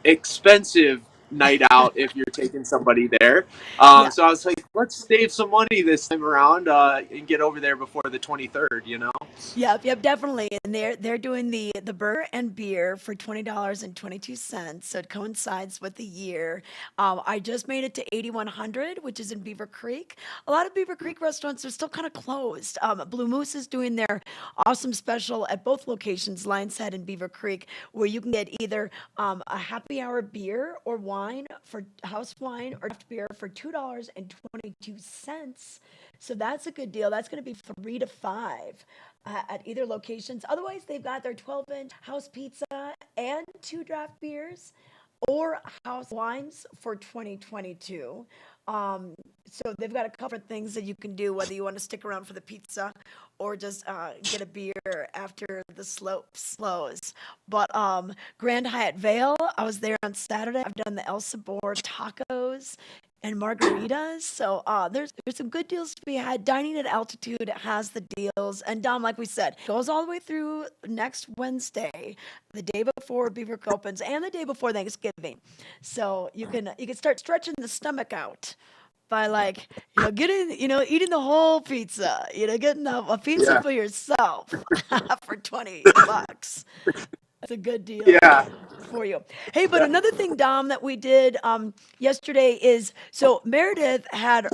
expensive night out if you're taking somebody there. So I was like, let's save some money this time around and get over there before the 23rd, you know? Yep, definitely. And they're doing the burger and beer for $20.22. So it coincides with the year. I just made it to 8100, which is in Beaver Creek. A lot of Beaver Creek restaurants are still kind of closed. Blue Moose is doing their awesome special at both locations, Lion's Head and Beaver Creek, where you can get either a happy hour beer or wine for house wine or draft beer for $2.22. So that's a good deal. That's going to be 3 to 5 at either locations. Otherwise, they've got their 12-inch house pizza and 2 draft beers or house wines for 2022. So they've got a couple of things that you can do, whether you want to stick around for the pizza or just get a beer after the slows. But Grand Hyatt Vail, I was there on Saturday. I've done the El Sabor tacos and margaritas. So there's some good deals to be had. Dining at altitude has the deals, and Dom, like we said, goes all the way through next Wednesday, the day before Beaver Creek opens, and the day before Thanksgiving. So you can start stretching the stomach out by getting eating the whole pizza, getting a pizza Yeah. for yourself for $20. That's a good deal Yeah. for you. Hey, but another thing, Dom, that we did yesterday is so Meredith had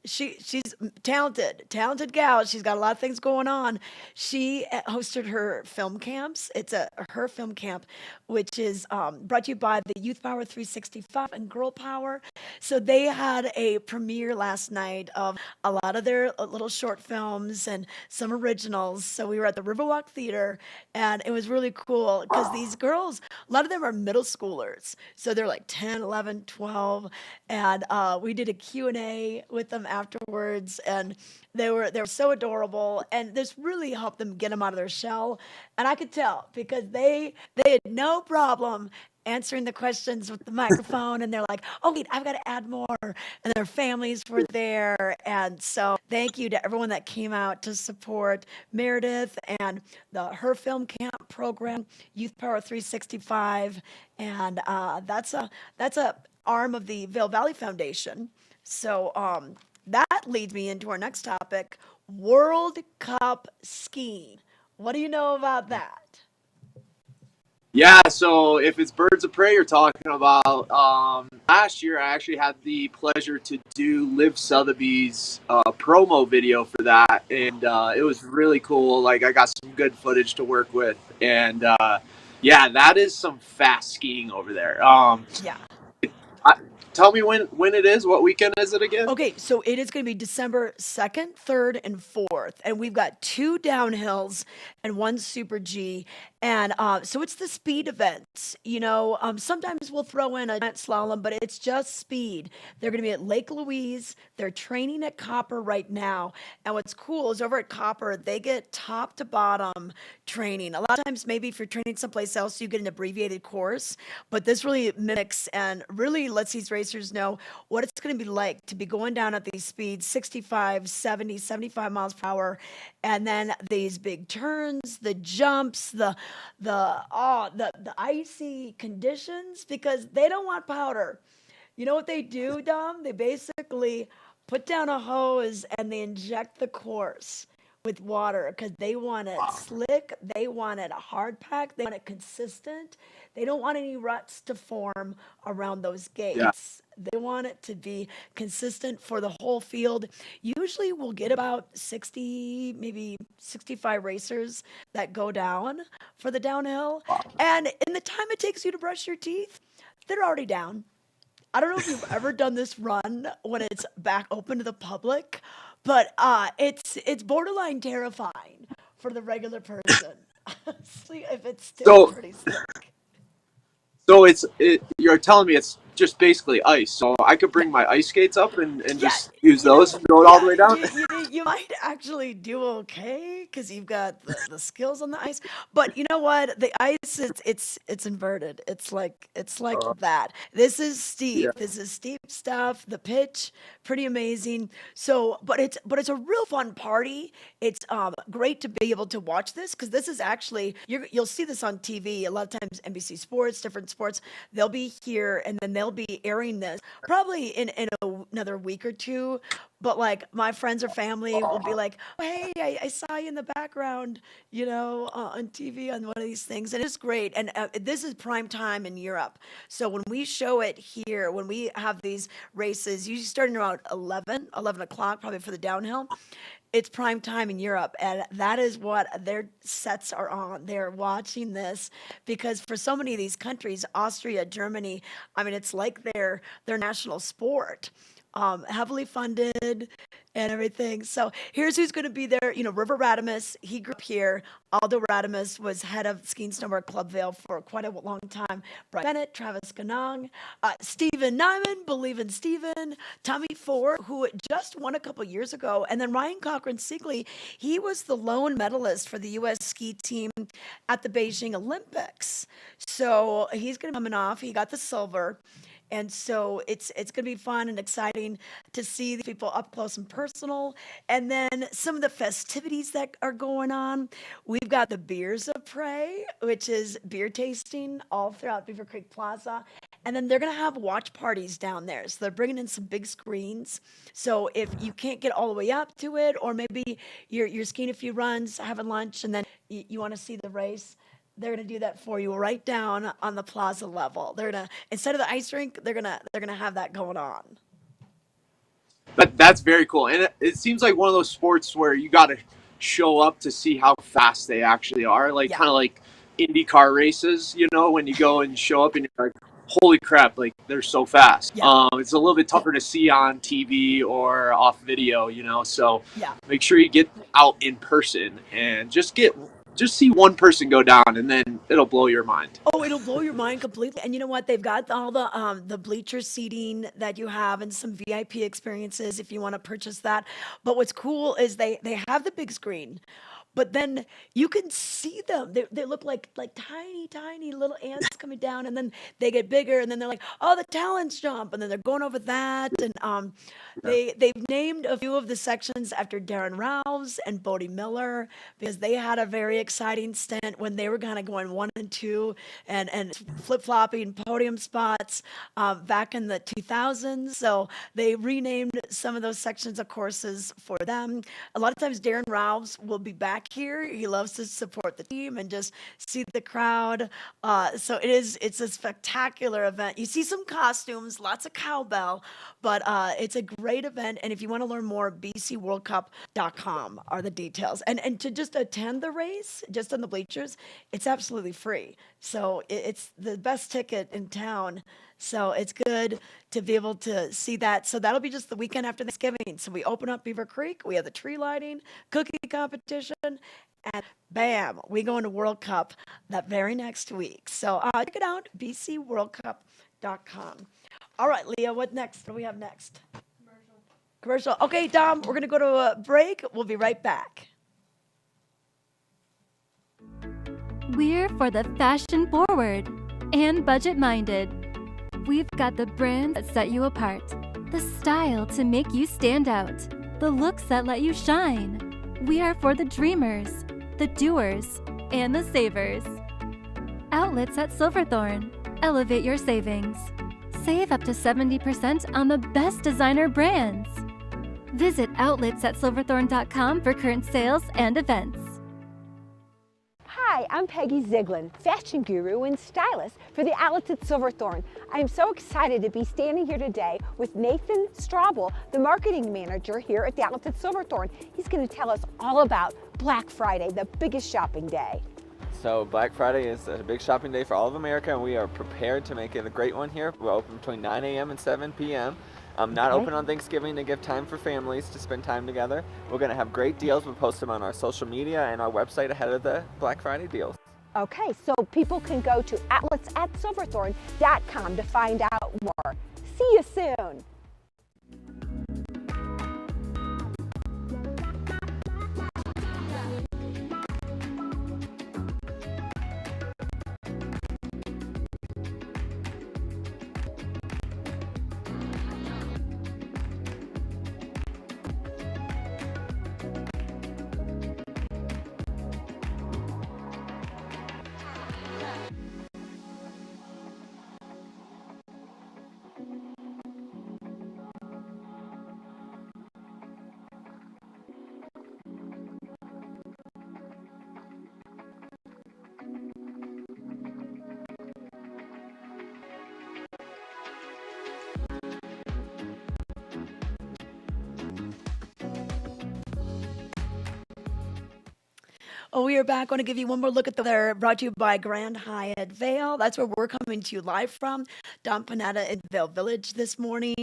she's talented gal. She's got a lot of things going on. She hosted her film camps. It's her film camp, which is brought to you by the Youth Power 365 and Girl Power. So they had a premiere last night of a lot of their little short films and some originals. So we were at the Riverwalk Theater, and it was really cool because these girls, a lot of them are middle schoolers. So they're like 10, 11, 12. And we did a Q&A with them afterwards, and they were so adorable, and this really helped them get them out of their shell. And I could tell because they had no problem answering the questions with the microphone, and they're like, oh wait, I've got to add more, and their families were there. And so thank you to everyone that came out to support Meredith and her film camp program, Youth Power 365. And that's a arm of the Vail Valley Foundation. So that leads me into our next topic, World Cup skiing. What do you know about that? Yeah, so if it's Birds of Prey you're talking about, last year I actually had the pleasure to do Liv Sotheby's promo video for that, and it was really cool. Like, I got some good footage to work with, and yeah, that is some fast skiing over there. Yeah. Tell me when it is. What weekend is it again? Okay, so it is going to be December 2nd, 3rd, and 4th. And we've got 2 downhills and 1 Super G. And so it's the speed events. Sometimes we'll throw in a giant slalom, but it's just speed. They're going to be at Lake Louise. They're training at Copper right now. And what's cool is over at Copper, they get top to bottom training. A lot of times, maybe if you're training someplace else, you get an abbreviated course. But this really mimics and really lets these racers know what it's going to be like to be going down at these speeds, 65, 70, 75 miles per hour. And then these big turns, the jumps, the icy conditions, because they don't want powder. You know what they do, Dom? They basically put down a hose and they inject the course with water because they want it slick, they want it hard packed, they want it consistent. They don't want any ruts to form around those gates. Yeah. They want it to be consistent for the whole field. Usually we'll get about 60, maybe 65 racers that go down for the downhill. And in the time it takes you to brush your teeth, they're already down. I don't know if you've ever done this run when it's back open to the public, but it's borderline terrifying for the regular person. If it's still So pretty slick. So you're telling me it's just basically ice. So I could bring my ice skates up and just use those and go it all the way down? You might actually do okay because you've got the skills on the ice. But you know what? The ice it's inverted. It's like that. This is steep. Yeah. This is steep stuff. The pitch, pretty amazing. So, but it's a real fun party. It's great to be able to watch this because this is actually you'll see this on TV a lot of times. NBC Sports, different sports, they'll be here and then they'll be airing this probably in another week or two. But like my friends or family will be like, oh, hey, I saw you in the background, you know, on TV on one of these things. And it's great. And this is prime time in Europe. So when we show it here, when we have these races, usually starting around 11 o'clock, probably for the downhill, it's prime time in Europe, and that is what their sets are on. They're watching this because for so many of these countries, Austria, Germany, I mean, it's like their national sport, heavily funded and everything. So here's who's going to be there. You know, River Radamus, he grew up here. Aldo Radamus was head of Ski and Snowboard Club Vail for quite a long time. Brian Bennett, Travis Ganong, Stephen Nyman, Believe in Stephen, Tommy Ford, who just won a couple years ago, and then Ryan Cochran-Sigley, he was the lone medalist for the U.S. ski team at the Beijing Olympics. So he's going to be coming off. He got the silver. And so it's going to be fun and exciting to see the people up close and personal. And then some of the festivities that are going on. We've got the Beers of Prey, which is beer tasting all throughout Beaver Creek Plaza. And then they're going to have watch parties down there. So they're bringing in some big screens. So if you can't get all the way up to it, or maybe you're skiing a few runs, having lunch, and then you want to see the race, they're going to do that for you right down on the plaza level. They're going to, instead of the ice rink, they're going to have that going on. But that's very cool. And it seems like one of those sports where you got to show up to see how fast they actually are. Like kind of like IndyCar races, you know, when you go and show up and you're like, holy crap, like they're so fast. It's a little bit tougher to see on TV or off video, you know, so make sure you get out in person and just see one person go down, and then it'll blow your mind. Oh, it'll blow your mind completely. And you know what? They've got all the bleacher seating that you have and some VIP experiences if you want to purchase that. But what's cool is they have the big screen, but then you can see them. They look like tiny little ants coming down, and then they get bigger, and then they're like, oh, the talents jump, and then they're going over that. And they've named a few of the sections after Darren Rouse and Bodie Miller because they had a very exciting stint when they were kind of going 1 and 2 and flip-flopping podium spots back in the 2000s. So they renamed some of those sections of courses for them. A lot of times Darren Rouse will be back here. He loves to support the team and just see the crowd. So it's a spectacular event. You see some costumes, lots of cowbell, but it's a great event. And if you want to learn more, bcworldcup.com are the details. And to just attend the race, just on the bleachers, it's absolutely free. So it's the best ticket in town. So it's good to be able to see that. So that'll be just the weekend after Thanksgiving. So we open up Beaver Creek. We have the tree lighting, cookie competition, and bam, we go into World Cup that very next week. So check it out, bcworldcup.com. All right, Leah, what next? What do we have next? Commercial. Okay, Dom, we're going to go to a break. We'll be right back. We're for the fashion forward and budget minded. We've got the brands that set you apart, the style to make you stand out, the looks that let you shine. We are for the dreamers, the doers, and the savers. Outlets at Silverthorne. Elevate your savings. Save up to 70% on the best designer brands. Visit outletsatsilverthorne.com for current sales and events. Hi, I'm Peggy Ziegler, fashion guru and stylist for the Outlets at Silverthorne. I am so excited to be standing here today with Nathan Straubel, the marketing manager here at the Outlets at Silverthorne. He's going to tell us all about Black Friday, the biggest shopping day. So Black Friday is a big shopping day for all of America, and we are prepared to make it a great one here. We're open between 9 a.m. and 7 p.m. Not open on Thanksgiving to give time for families to spend time together. We're going to have great deals. We'll post them on our social media and our website ahead of the Black Friday deals. Okay, so people can go to outletsatsilverthorne.com to find out more. See you soon. We are back. I want to give you one more look at they're brought to you by Grand Hyatt Vail. That's where we're coming to you live from. Don Panetta in Vail Village this morning,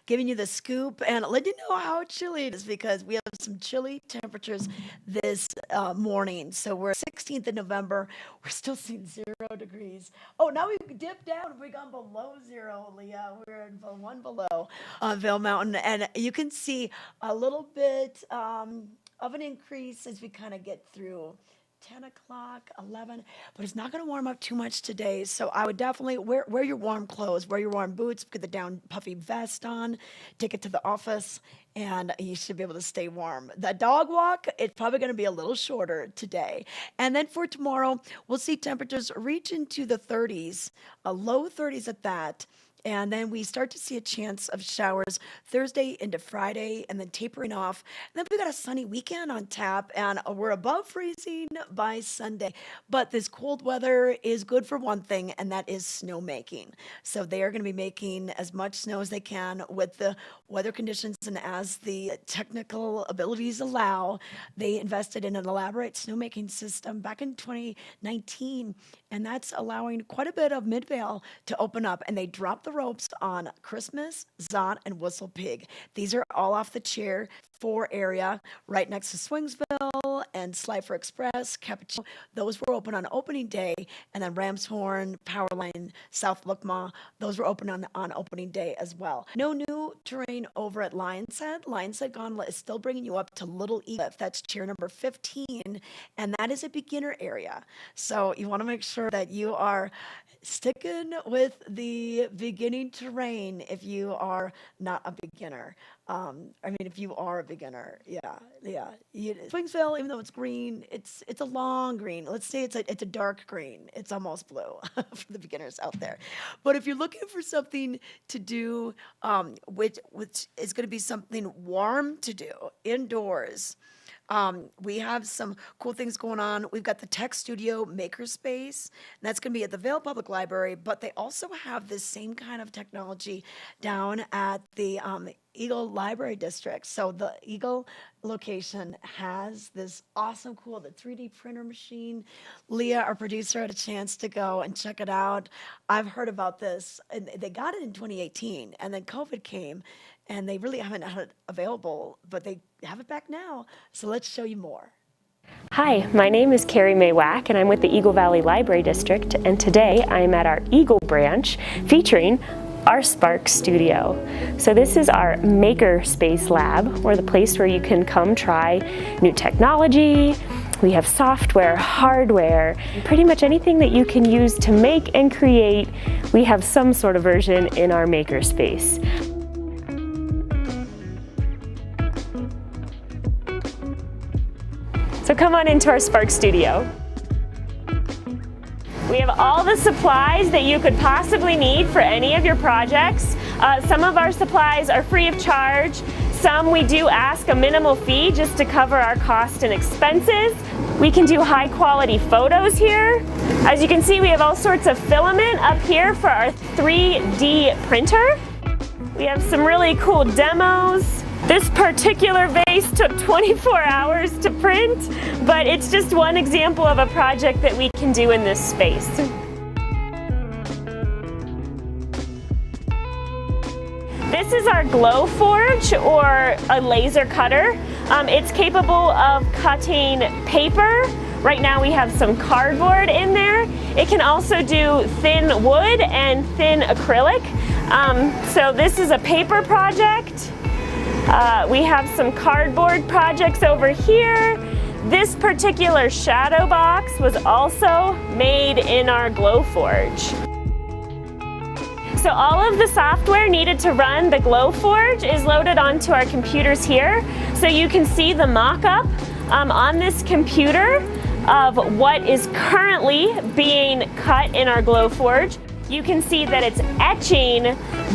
giving you the scoop and letting you know how chilly it is because we have some chilly temperatures this morning. So we're 16th of November. We're still seeing 0 degrees. Oh, now we've dipped down. We've gone below 0, Leah. We're in one below Vail Mountain. And you can see a little bit of an increase as we kind of get through 10 o'clock, 11, but it's not going to warm up too much today. So I would definitely wear your warm clothes, wear your warm boots, put the down puffy vest on, take it to the office, and you should be able to stay warm. The dog walk, it's probably going to be a little shorter today. And then for tomorrow, we'll see temperatures reach into the 30s, low 30s at that. And then we start to see a chance of showers Thursday into Friday and then tapering off. And then we got a sunny weekend on tap and we're above freezing by Sunday. But this cold weather is good for one thing, and that is snowmaking. So they are going to be making as much snow as they can with the weather conditions, and as the technical abilities allow. They invested in an elaborate snowmaking system back in 2019, and that's allowing quite a bit of Midvale to open up. And they dropped the ropes on Christmas, Zot, and Whistle Pig. These are all off the Chair 4 area, right next to Swingsville and Slifer Express, Cappuccino. Those were open on opening day, and then Ramshorn, Powerline, South Lookma, those were open on opening day as well. No new terrain over at Lion's Head. Lion's Head Gondola is still bringing you up to Little Eagle. That's chair number 15, and that is a beginner area. So you want to make sure that you are sticking with the beginning terrain if you are not a beginner. If you are a beginner, Swingsville, even though it's green, it's a long green. Let's say it's a dark green. It's almost blue for the beginners out there. But if you're looking for something to do, which is going to be something warm to do indoors, we have some cool things going on. We've got the Tech Studio Makerspace, and that's going to be at the Vail Public Library, but they also have this same kind of technology down at the Eagle Library District. So the Eagle location has this awesome, cool, the 3D printer machine. Leah, our producer, had a chance to go and check it out. I've heard about this, and they got it in 2018, and then COVID came, and they really haven't had it available, but they have it back now. So let's show you more. Hi, my name is Carrie Mae Wack, and I'm with the Eagle Valley Library District, and today I am at our Eagle branch featuring our Spark Studio. So this is our Makerspace Lab, or the place where you can come try new technology. We have software, hardware, pretty much anything that you can use to make and create. We have some sort of version in our Makerspace. So come on into our Spark Studio. We have all the supplies that you could possibly need for any of your projects. Some of our supplies are free of charge. Some we do ask a minimal fee just to cover our cost and expenses. We can do high quality photos here. As you can see, we have all sorts of filament up here for our 3D printer. We have some really cool demos. This particular vase took 24 hours to print, but it's just one example of a project that we can do in this space. This is our Glow Forge, or a laser cutter. It's capable of cutting paper. Right now we have some cardboard in there. It can also do thin wood and thin acrylic. So this is a paper project. We have some cardboard projects over here. This particular shadow box was also made in our Glow Forge. So all of the software needed to run the Glow Forge is loaded onto our computers here. So you can see the mock-up on this computer of what is currently being cut in our Glow Forge. You can see that it's etching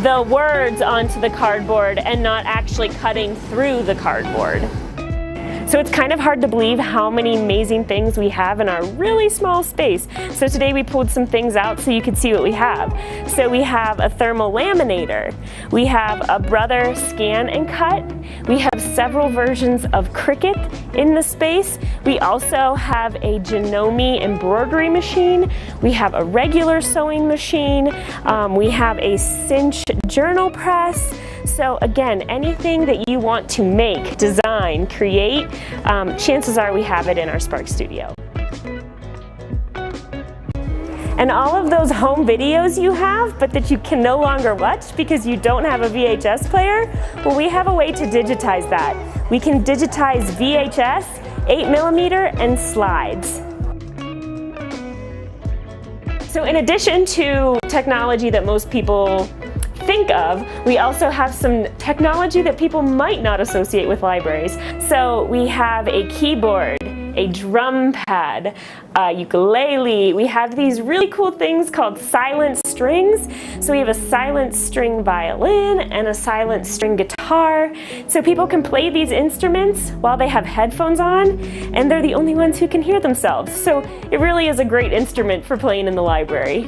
the words onto the cardboard and not actually cutting through the cardboard. So it's kind of hard to believe how many amazing things we have in our really small space. So today we pulled some things out so you could see what we have. So we have a thermal laminator. We have a Brother scan and cut. We have several versions of Cricut in the space. We also have a Janome embroidery machine. We have a regular sewing machine. We have a cinch journal press. So again, anything that you want to make, design, create, chances are we have it in our Spark Studio. And all of those home videos you have, but that you can no longer watch because you don't have a VHS player, well, we have a way to digitize that. We can digitize VHS, 8mm, and slides. So in addition to technology that most people think of, we also have some technology that people might not associate with libraries. So we have a keyboard, a drum pad, a ukulele. We have these really cool things called silent strings. So we have a silent string violin and a silent string guitar. So people can play these instruments while they have headphones on, and they're the only ones who can hear themselves. So it really is a great instrument for playing in the library.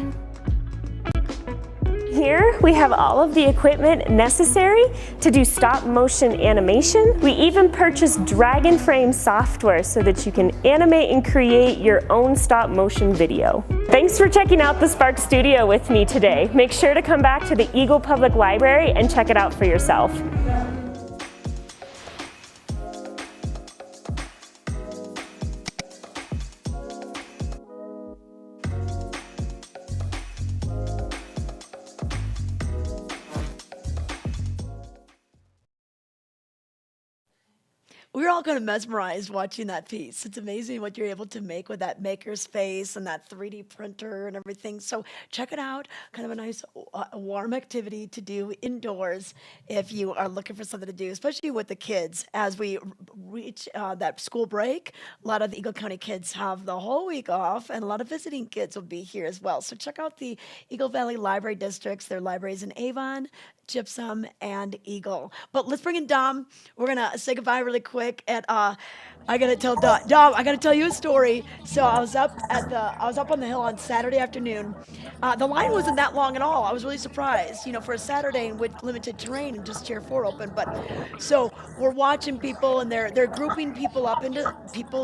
Here we have all of the equipment necessary to do stop motion animation. We even purchased Dragon Frame software so that you can animate and create your own stop motion video. Thanks for checking out the Spark Studio with me today. Make sure to come back to the Eagle Public Library and check it out for yourself. We're all kind of mesmerized watching that piece. It's amazing what you're able to make with that makerspace and that 3D printer and everything. So check it out. Kind of a nice warm activity to do indoors if you are looking for something to do, especially with the kids. As we reach that school break, a lot of the Eagle County kids have the whole week off, and a lot of visiting kids will be here as well. So check out the Eagle Valley Library Districts. There are libraries in Avon, Gypsum, and Eagle. But let's bring in Dom. We're gonna say goodbye really quick. And I gotta tell Dom, I gotta tell you a story. So I was up on the hill on Saturday afternoon. The line wasn't that long at all. I was really surprised, for a Saturday with limited terrain and just Tier 4 open. But so we're watching people, and they're grouping people up into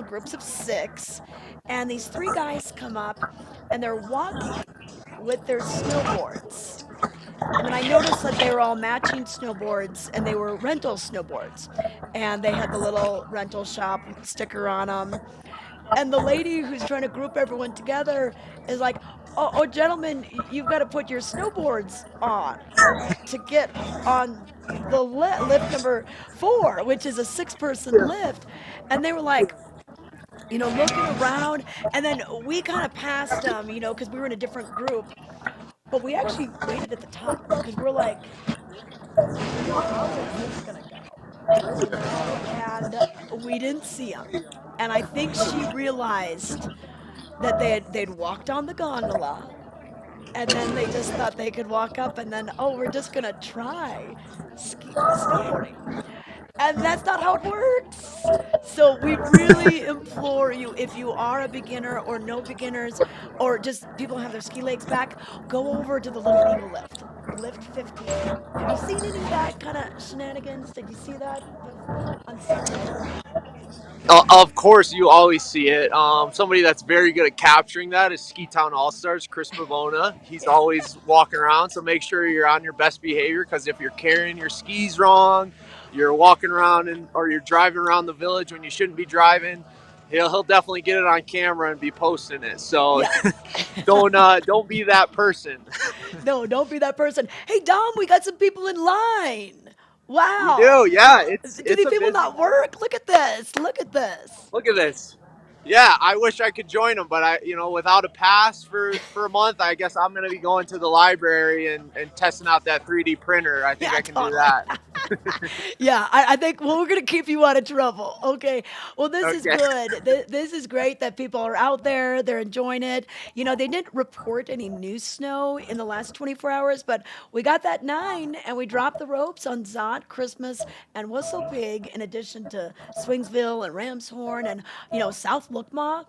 groups of 6, and these 3 guys come up, and they're walking with their snowboards. And then I noticed that they were all matching snowboards, and they were rental snowboards. And they had the little rental shop sticker on them. And the lady who's trying to group everyone together is like, oh gentlemen, you've got to put your snowboards on to get on the lift number 4, which is a 6-person lift. And they were like, looking around. And then we kind of passed them, because we were in a different group. But we actually waited at the top because we're like, how is this gonna go? And we didn't see him. And I think she realized that they'd walked on the gondola, and then they just thought they could walk up, and then, we're just gonna try snowboarding. And that's not how it works. So we really implore you, if you are a beginner or no beginners, or just people have their ski legs back, go over to the Little Eagle lift. Lift 15. Have you seen any of that kind of shenanigans? Did you see that on Saturday? Of course, you always see it. Somebody that's very good at capturing that is Ski Town All-Stars, Chris Pavona. He's always walking around, so make sure you're on your best behavior, because if you're carrying your skis wrong, you're walking around or you're driving around the village when you shouldn't be driving, he'll definitely get it on camera and be posting it. So yeah. don't be that person. No, don't be that person. Hey Dom, we got some people in line. Wow. We do, yeah. Do these people not work? Look at this. Look at this. Look at this. Yeah, I wish I could join them, but without a pass for a month, I guess I'm going to be going to the library and testing out that 3D printer. I think I can do that. Yeah, I think, well, we're going to keep you out of trouble. Okay. Well, this is Okay. good. This is great that people are out there. They're enjoying it. You know, they didn't report any new snow in the last 24 hours, but we got that 9 and we dropped the ropes on Zot, Christmas, and Whistle Pig, in addition to Swingsville and Ramshorn and, South Lookma.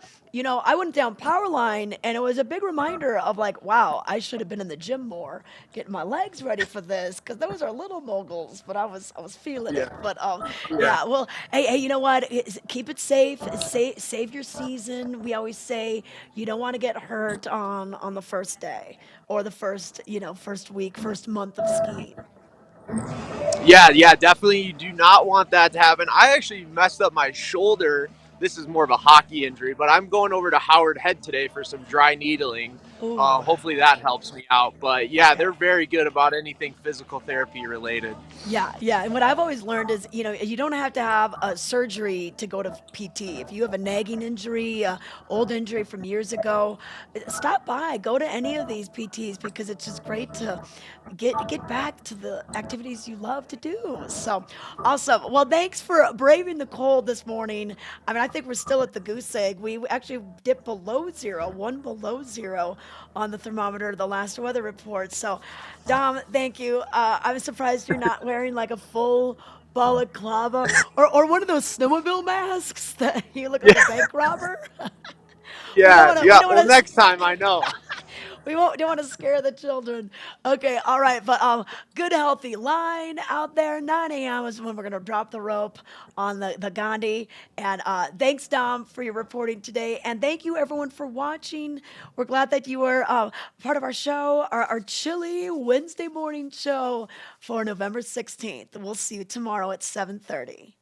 I went down Powerline and it was a big reminder of like, wow, I should have been in the gym more, getting my legs ready for this, because those are little moguls, but I was feeling it. Yeah. But Yeah. yeah, well, hey, you know what? Keep it safe. Save your season. We always say you don't want to get hurt on the first day or the first week, first month of skiing. Yeah, definitely. You do not want that to happen. I actually messed up my shoulder. This is more of a hockey injury, but I'm going over to Howard Head today for some dry needling. Ooh, Hopefully that helps me out. But yeah, okay. they're very good about anything physical therapy related. Yeah. And what I've always learned is, you don't have to have a surgery to go to PT. If you have a nagging injury, old injury from years ago, stop by, go to any of these PTs, because it's just great to get back to the activities you love to do. So awesome. Well, thanks for braving the cold this morning. I mean, I think we're still at the goose egg. We actually dipped below zero, 1 below 0 on the thermometer, the last weather report. So, Dom, thank you. I'm surprised you're not wearing like a full balaclava or one of those snowmobile masks that you look like a Yeah, bank robber. We don't yeah, want to. We yeah. don't Well, want to. next time I know. We won't don't want to scare the children. Okay, all right, but good healthy line out there. 9 a.m. is when we're gonna drop the rope on the Gandhi. And thanks, Dom, for your reporting today, and thank you everyone for watching. We're glad that you were part of our show, our chilly Wednesday morning show for November 16th. We'll see you tomorrow at 7:30.